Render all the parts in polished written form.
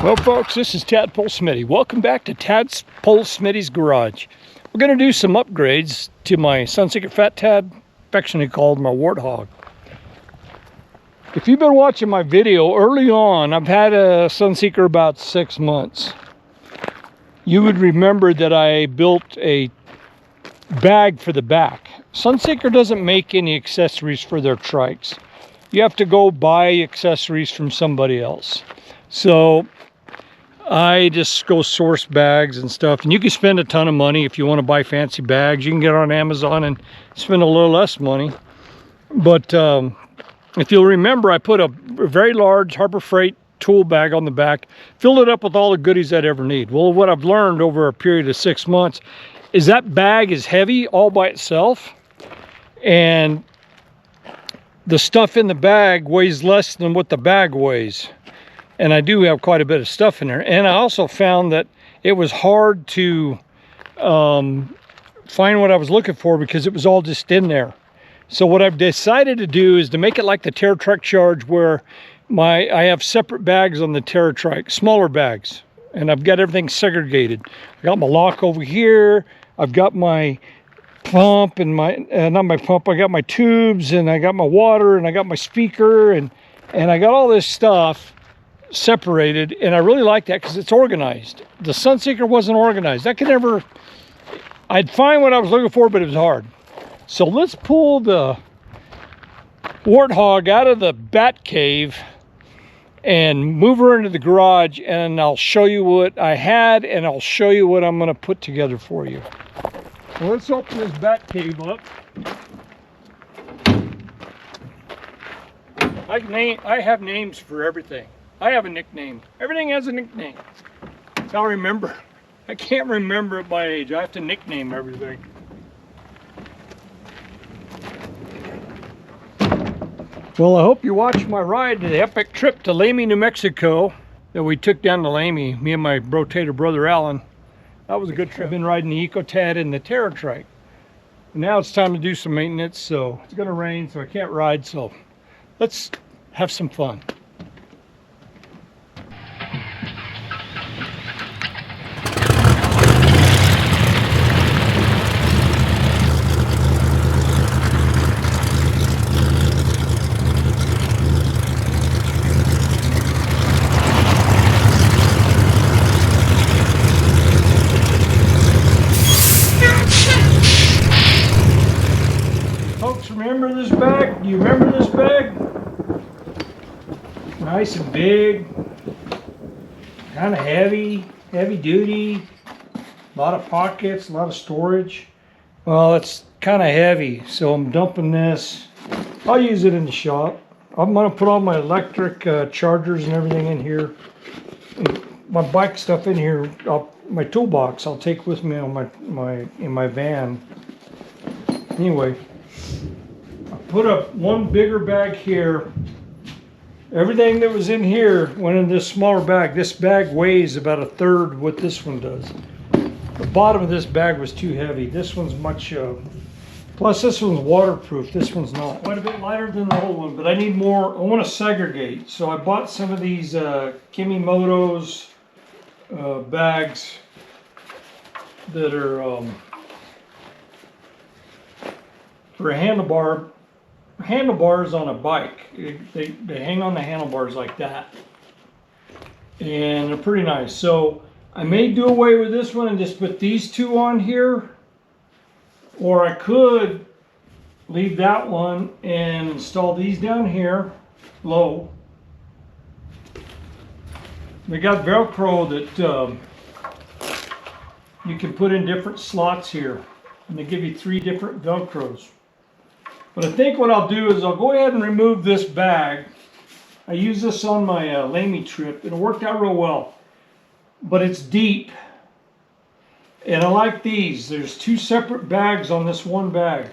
Well folks, this is Tadpole Smitty. Welcome back to Tadpole Smitty's garage. We're going to do some upgrades to my SunSeeker Fat Tad, affectionately called my Warthog. If you've been watching my video early on, I've had a SunSeeker about 6 months. You would remember that I built a bag for the back. SunSeeker doesn't make any accessories for their trikes. You have to go buy accessories from somebody else. So I just go source bags and stuff, and you can spend a ton of money if you want to buy fancy bags. You can get on Amazon and spend a little less money. But if you'll remember, I put a very large Harbor Freight tool bag on the back, filled it up with all the goodies I'd ever need. Well, what I've learned over a period of 6 months is that bag is heavy all by itself, and the stuff in the bag weighs less than what the bag weighs. And I do have quite a bit of stuff in there. And I also found that it was hard to find what I was looking for because it was all just in there. So what I've decided to do is to make it like the TerraTrike Charge, where I have separate bags on the TerraTrike, smaller bags, and I've got everything segregated. I got my lock over here. I've got my pump and not my pump. I got my tubes, and I got my water, and I got my speaker, and I got all this stuff separated, and I really like that because it's organized. The SunSeeker wasn't organized. I'd find what I was looking for, but it was hard. So let's pull the Warthog out of the bat cave and move her into the garage, and I'll show you what I had, and I'll show you what I'm going to put together for you. So let's open this bat cave up. I have names for everything. I have a nickname. Everything has a nickname. I'll remember. I can't remember at my age. I have to nickname everything. Well, I hope you watched my ride to the epic trip to Lamy, New Mexico that we took down to Lamy, me and my rotator brother Alan. That was a good trip. I've been riding the EcoTad and the TerraTrike. Now it's time to do some maintenance, so it's going to rain, so I can't ride, so let's have some fun. Remember this bag? Do you remember this bag? Nice and big, kind of heavy duty, a lot of pockets, a lot of storage. Well, it's kind of heavy, so I'm dumping this. I'll use it in the shop. I'm going to put all my electric chargers and everything in here. And my bike stuff in here, my toolbox I'll take with me on in my van. Anyway, put up one bigger bag here. Everything that was in here went in this smaller bag. This bag weighs about 1/3 what this one does. The bottom of this bag was too heavy. This one's much, plus this one's waterproof. This one's not. Quite a bit lighter than the old one, but I need more. I want to segregate. So I bought some of these Kimimoto's bags that are for a handlebars on a bike. They hang on the handlebars like that, and they're pretty nice. So I may do away with this one and just put these two on here, or I could leave that one and install these down here low. They got Velcro that you can put in different slots here, and they give you 3 different Velcros. But I think what I'll do is I'll go ahead and remove this bag. I used this on my Lamy trip. It worked out real well. But it's deep. And I like these. There's 2 separate bags on this one bag.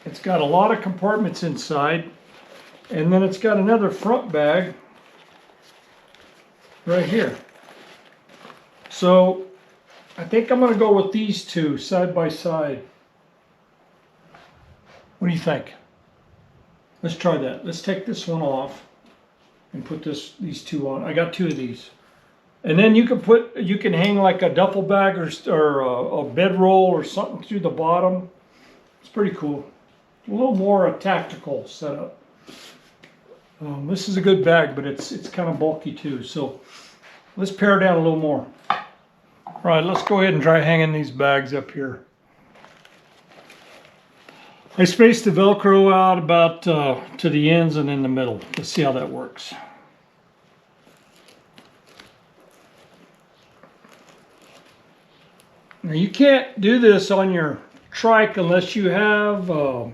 It's got a lot of compartments inside. And then it's got another front bag right here. So I think I'm going to go with these 2 side by side. What do you think? Let's try that. Let's take this one off. and put these two on. I got two of these. And then you can hang like a duffel bag or a bedroll or something through the bottom. It's pretty cool. A little more a tactical setup. This is a good bag, but it's kind of bulky too. So let's pare down a little more. All right, let's go ahead and try hanging these bags up here. I spaced the Velcro out about to the ends and in the middle. Let's see how that works. Now you can't do this on your trike unless you have an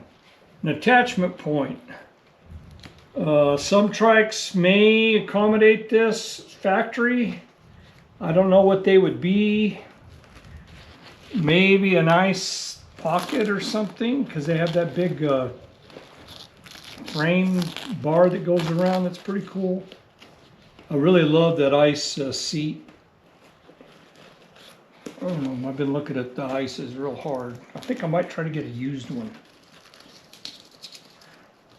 attachment point. Some trikes may accommodate this factory. I don't know what they would be. Maybe a nice pocket or something, because they have that big frame bar that goes around. That's pretty cool. I really love that ice seat. I don't know, I've been looking at the ices real hard. I think I might try to get a used one.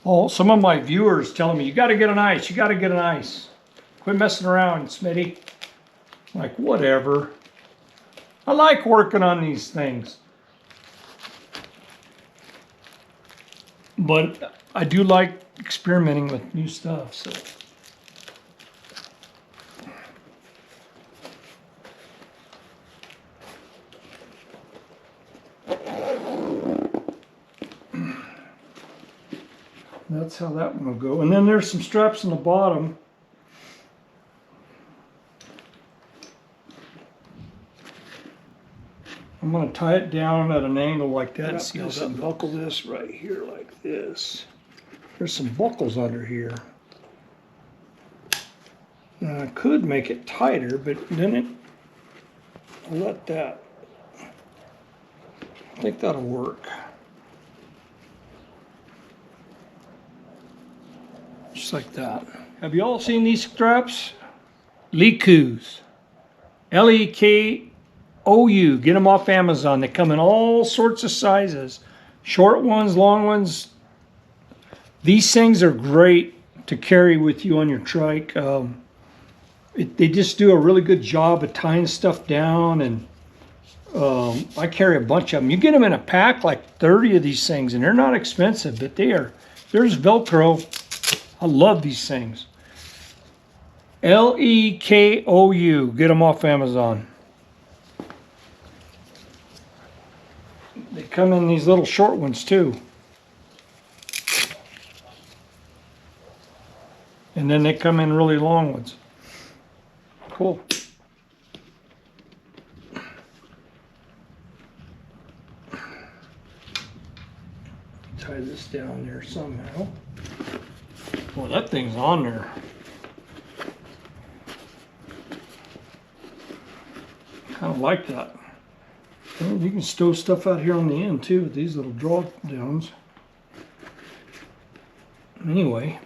Oh, some of my viewers telling me, you got to get an ice, you got to get an ice. Quit messing around, Smitty. I'm like, whatever. I like working on these things. But I do like experimenting with new stuff, so. That's how that one will go. And then there's some straps on the bottom. I'm going to tie it down at an angle like that. See how that buckle this right here like this. There's some buckles under here. Now I could make it tighter, but then I'll let that. I think that'll work. Just like that. Have you all seen these straps? Lekus. L-E-K-O-U. Get them off Amazon. They come in all sorts of sizes. Short ones, long ones. These things are great to carry with you on your trike. They just do a really good job of tying stuff down, and I carry a bunch of them. You get them in a pack, like 30 of these things, and they're not expensive, but there's Velcro. I love these things. L-E-K-O-U. Get them off Amazon. They come in these little short ones too. And then they come in really long ones. Cool. Tie this down there somehow. Well, that thing's on there. Kind of like that. Well, you can stow stuff out here on the end too with these little draw downs. Anyway.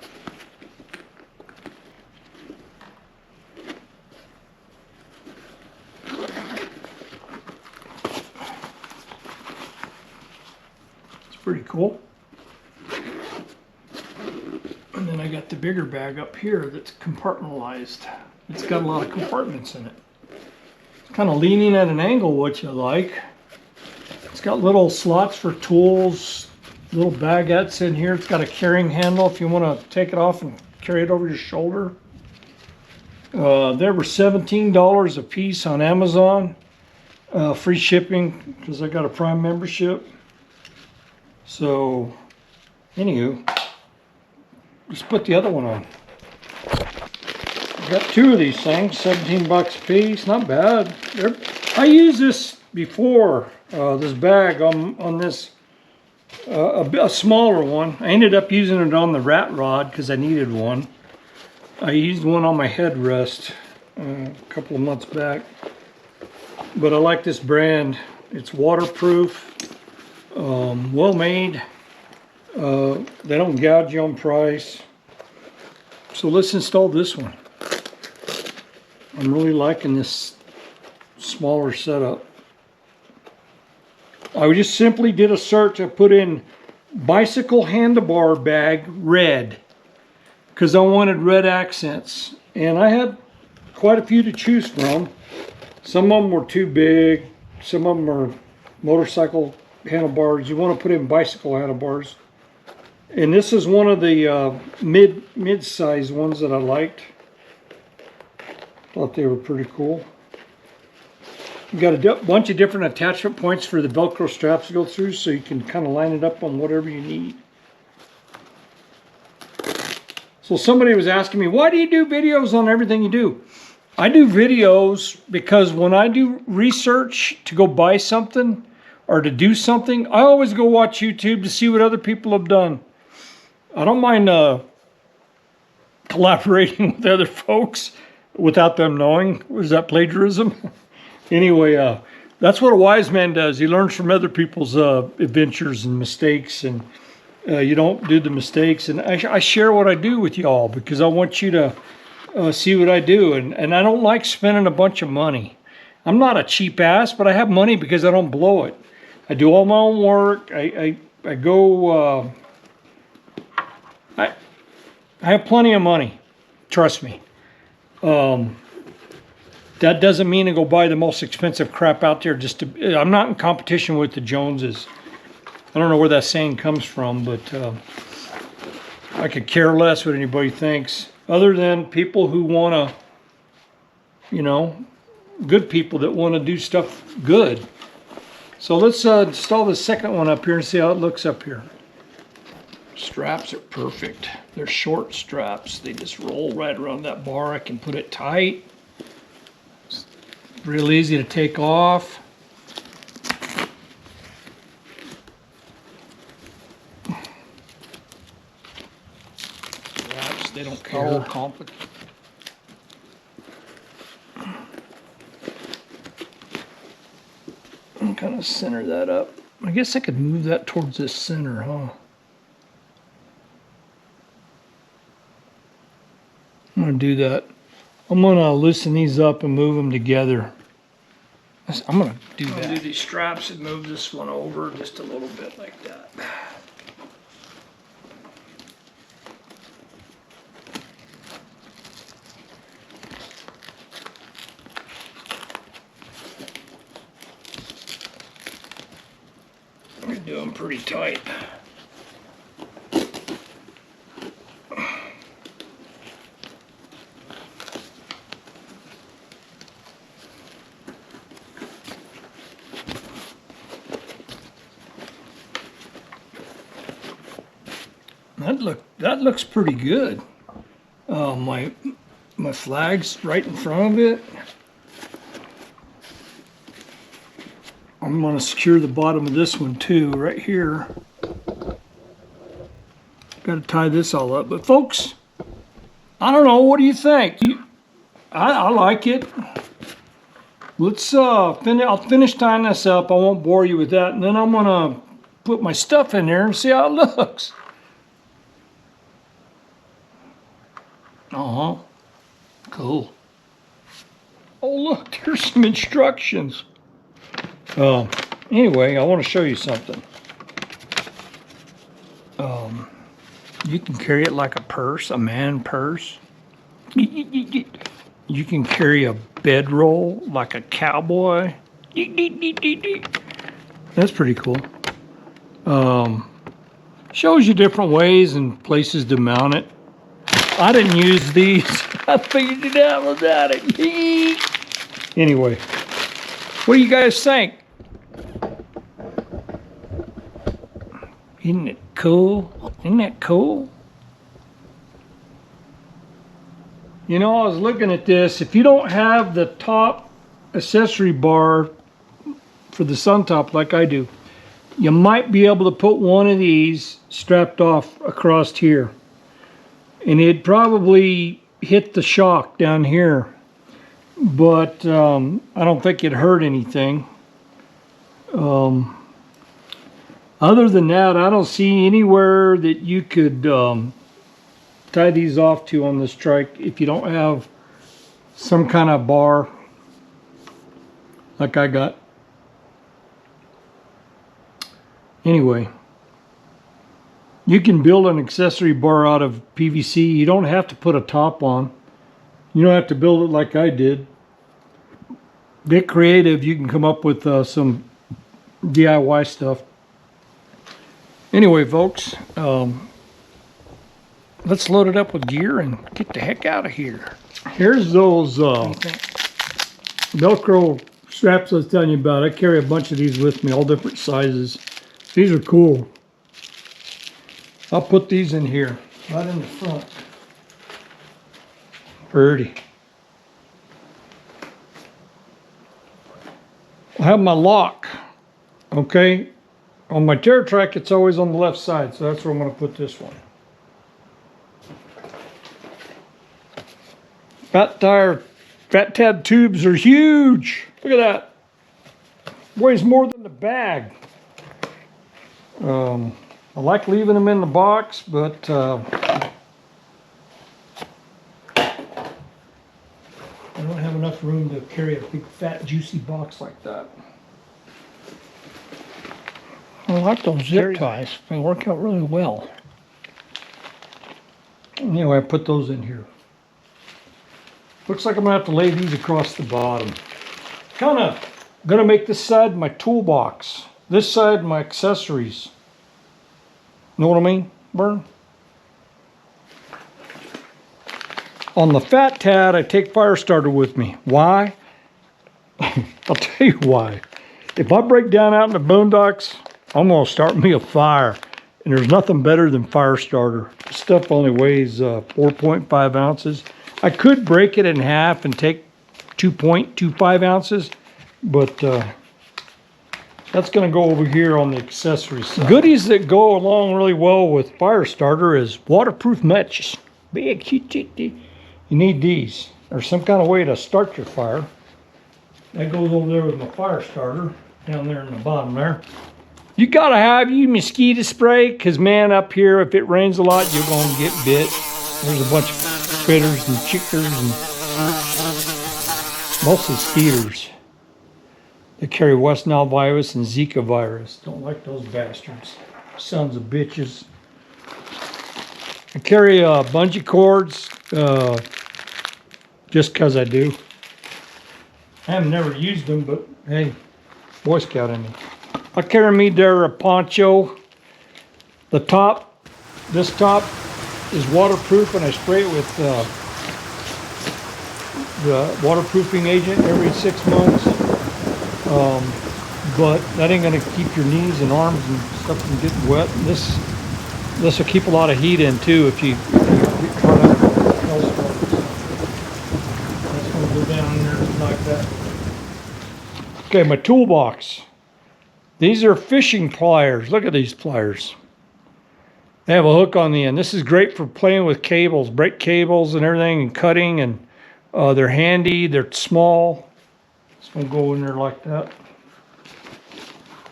It's pretty cool. And then I got the bigger bag up here that's compartmentalized. It's got a lot of compartments in it. It's kind of leaning at an angle, which I like. It's got little slots for tools, little baguettes in here. It's got a carrying handle if you want to take it off and carry it over your shoulder. They were $17 a piece on Amazon. Free shipping because I got a Prime membership. So, anywho. Let's put the other one on. Got two of these things, 17 bucks a piece, not bad. I used this before, this bag on this, a smaller one. I ended up using it on the rat rod because I needed one. I used one on my headrest a couple of months back. But I like this brand. It's waterproof, well made. They don't gouge you on price. So let's install this one. I'm really liking this smaller setup. I just simply did a search. I put in bicycle handlebar bag red. because I wanted red accents. And I had quite a few to choose from. Some of them were too big. Some of them are motorcycle handlebars. You want to put in bicycle handlebars. And this is one of the mid-sized ones that I liked. Thought they were pretty cool. You got a bunch of different attachment points for the Velcro straps to go through, so you can kind of line it up on whatever you need. So somebody was asking me, why do you do videos on everything you do? I do videos because when I do research to go buy something or to do something, I always go watch YouTube to see what other people have done. I don't mind collaborating with other folks without them knowing. Was that plagiarism? Anyway, that's what a wise man does. He learns from other people's adventures and mistakes, and you don't do the mistakes. And I share what I do with y'all because I want you to see what I do. And I don't like spending a bunch of money. I'm not a cheap ass, but I have money because I don't blow it. I do all my own work. I go... I have plenty of money. Trust me. That doesn't mean to go buy the most expensive crap out there just to... I'm not in competition with the Joneses. I don't know where that saying comes from, but I could care less what anybody thinks. Other than people who want to, you know, good people that want to do stuff good. So let's install the second one up here and see how it looks up here. Straps are perfect. They're short straps. They just roll right around that bar. I can put it tight. It's real easy to take off. Straps, they don't care. All complicated. I'm kind of center that up. I guess I could move that towards this center, huh? I'm going to do that. I'm going to loosen these up and move them together. I'm going to do that. I'm going to do these straps and move this one over just a little bit like that. I'm going to do them pretty tight. That looks pretty good. My flag's right in front of it. I'm going to secure the bottom of this one too, right here. Got to tie this all up. But folks, I don't know. What do you think? I like it. Let's I'll finish tying this up. I won't bore you with that, and then I'm going to put my stuff in there and see how it looks. Cool. Oh, look, there's some instructions. Anyway, I want to show you something. You can carry it like a purse, a man purse. You can carry a bedroll like a cowboy. That's pretty cool. Shows you different ways and places to mount it. I didn't use these. I figured it out without it. Anyway, what do you guys think? Isn't it cool? Isn't that cool? You know, I was looking at this. If you don't have the top accessory bar for the sun top like I do, you might be able to put one of these strapped off across here. And it'd probably hit the shock down here. But I don't think it hurt anything. Other than that, I don't see anywhere that you could tie these off to on this trike if you don't have some kind of bar like I got. You can build an accessory bar out of PVC. You don't have to put a top on. You don't have to build it like I did. Get creative. You can come up with some DIY stuff. Anyway, folks, let's load it up with gear and get the heck out of here. Here's those Velcro straps I was telling you about. I carry a bunch of these with me, all different sizes. These are cool. I'll put these in here, right in the front. Pretty. I have my lock, okay? On my trike, it's always on the left side, so that's where I'm going to put this one. Fat Tad tubes are huge. Look at that. Weighs more than the bag. I like leaving them in the box, but I don't have enough room to carry a big, fat, juicy box like that. I like those zip ties. They work out really well. Anyway, I put those in here. Looks like I'm gonna have to lay these across the bottom. Kind of gonna make this side my toolbox. This side my accessories. Know what I mean, Burn? On the Fat Tad, I take fire starter with me. Why? I'll tell you why. If I break down out in the boondocks, I'm gonna start me a fire. And there's nothing better than fire starter. This stuff only weighs 4.5 ounces. I could break it in half and take 2.25 ounces, but that's going to go over here on the accessory side. Goodies that go along really well with fire starter is waterproof matches. Big, you need these. There's some kind of way to start your fire. That goes over there with my fire starter, down there in the bottom there. You got to have your mosquito spray, because man, up here, if it rains a lot, you're going to get bit. There's a bunch of critters and chickers and mostly skeeters. They carry West Nile virus and Zika virus. Don't like those bastards. Sons of bitches. I carry bungee cords just because I do. I have never used them, but hey, Boy Scout in me. I carry me their poncho. The top, this top is waterproof, and I spray it with the waterproofing agent every 6 months. But that ain't gonna keep your knees and arms and stuff from getting wet. This will keep a lot of heat in too if you get caught out in a hailstorm. That's gonna go down there like that. Okay, my toolbox. These are fishing pliers. Look at these pliers. They have a hook on the end. This is great for playing with cables, brake cables and everything, and cutting, and they're handy, they're small. It's gonna go in there like that.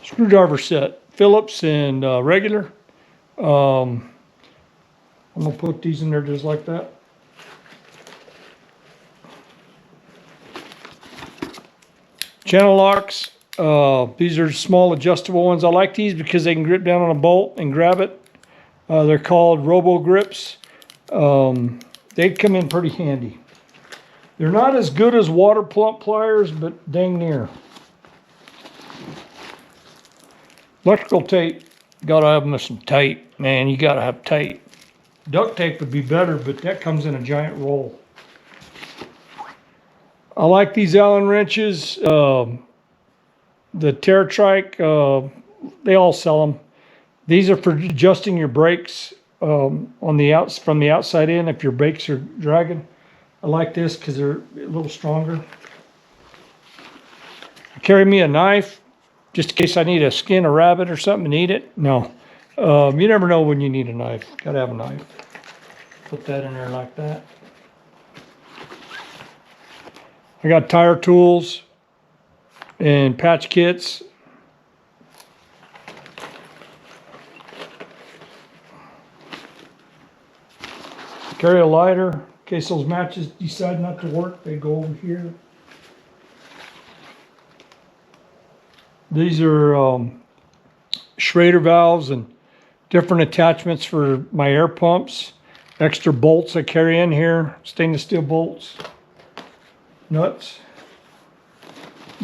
Screwdriver set, Phillips and regular. I'm gonna put these in there just like that. Channel locks. These are small adjustable ones. I like these because they can grip down on a bolt and grab it. They're called Robo Grips. They come in pretty handy. They're not as good as water plump pliers, but dang near. Electrical tape. Gotta have them with some tape. Man, you gotta have tape. Duct tape would be better, but that comes in a giant roll. I like these Allen wrenches. The trike, they all sell them. These are for adjusting your brakes from the outside in if your brakes are dragging. I like this because they're a little stronger. I carry me a knife just in case I need to skin a rabbit or something and eat it. No, you never know when you need a knife. Gotta have a knife. Put that in there like that. I got tire tools and patch kits. Carry a lighter in case those matches decide not to work. They go over here. These are Schrader valves and different attachments for my air pumps, extra bolts I carry in here, stainless steel bolts, nuts.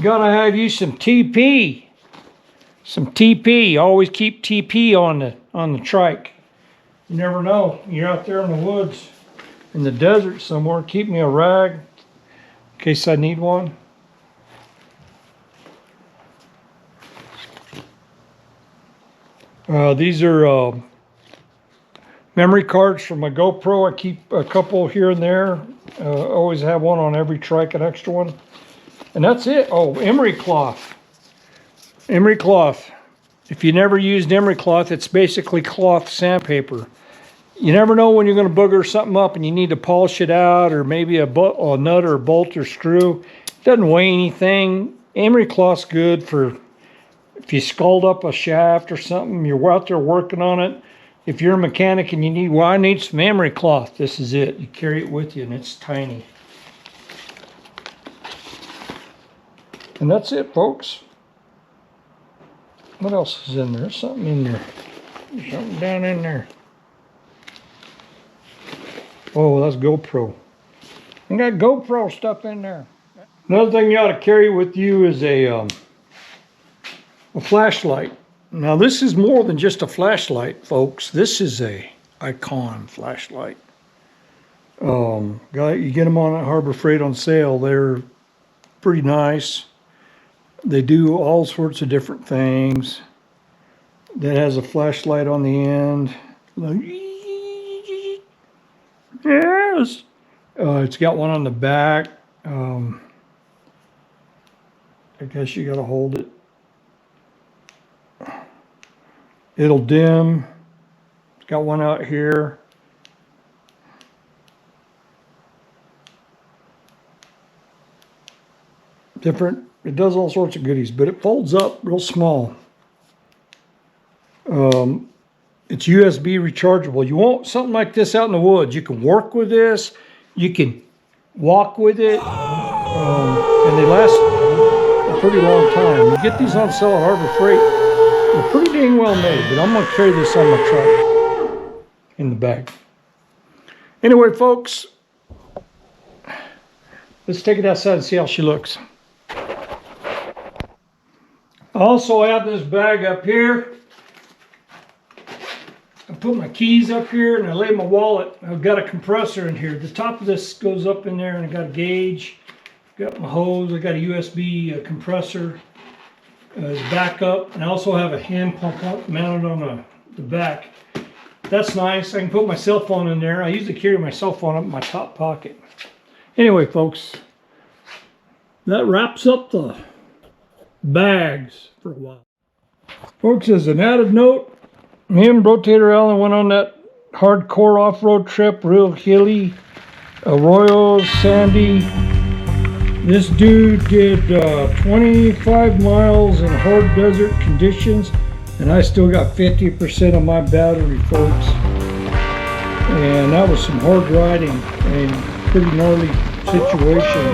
Gotta have you some TP. Some TP. Always keep TP on the trike. You never know. You're out there in the woods, in the desert somewhere. Keep me a rag in case I need one. These are memory cards for my GoPro. I keep a couple here and there. Always have one on every trike, an extra one. And that's it. Oh, emery cloth. Emery cloth. If you never used emery cloth, it's basically cloth sandpaper. You never know when you're going to booger something up and you need to polish it out, or maybe a nut or a bolt or screw. It doesn't weigh anything. Emery cloth's good for if you scald up a shaft or something, you're out there working on it. If you're a mechanic and you need, well, I need some emery cloth, this is it. You carry it with you and it's tiny. And that's it, folks. What else is in there? There's something in there. There's something down in there. Oh, that's GoPro. I got GoPro stuff in there. Another thing you ought to carry with you is a flashlight. Now this is more than just a flashlight, folks. This is a Icon flashlight. You get them on at Harbor Freight on sale. They're pretty nice. They do all sorts of different things. That has a flashlight on the end. Yes. It's got one on the back. I guess you got to hold it. It'll dim. It's got one out here. Different. It does all sorts of goodies, but it folds up real small. It's USB rechargeable. You want something like this out in the woods. You can work with this. You can walk with it. And they last a pretty long time. You get these on sale at Harbor Freight. They're pretty dang well made, but I'm going to carry this on my truck in the bag. Anyway, folks, let's take it outside and see how she looks. I also have this bag up here. I put my keys up here and I lay my wallet. I've got a compressor in here. The top of this goes up in there and I got a gauge. Got my hose. I got a USB compressor as backup. And I also have a hand pump mounted on the back. That's nice. I can put my cell phone in there. I usually carry my cell phone up in my top pocket. Anyway, folks, that wraps up the bags for a while. Folks, as an added note, me and Rotator Allen went on that hardcore off-road trip, real hilly, arroyos, sandy. This dude did 25 miles in hard desert conditions, and I still got 50% of my battery, folks. And that was some hard riding and pretty gnarly situation.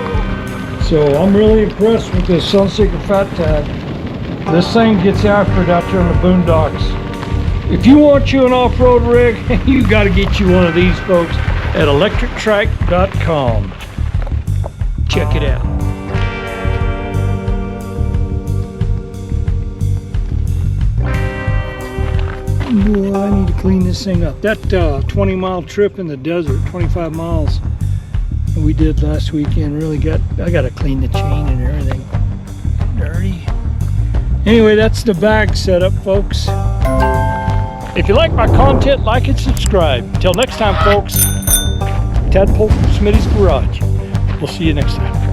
So I'm really impressed with this SunSeeker Fat Tad. This thing gets after it out there in the boondocks. If you want you an off-road rig, you got to get you one of these, folks, at electrictrike.com. Check it out. Boy, I need to clean this thing up. That 20-mile trip in the desert, 25 miles, we did last weekend, really I got to clean the chain and everything. Dirty. Anyway, that's the bag setup, folks. If you like my content, like and subscribe. Until next time, folks, Tadpole Smitty's Garage. We'll see you next time.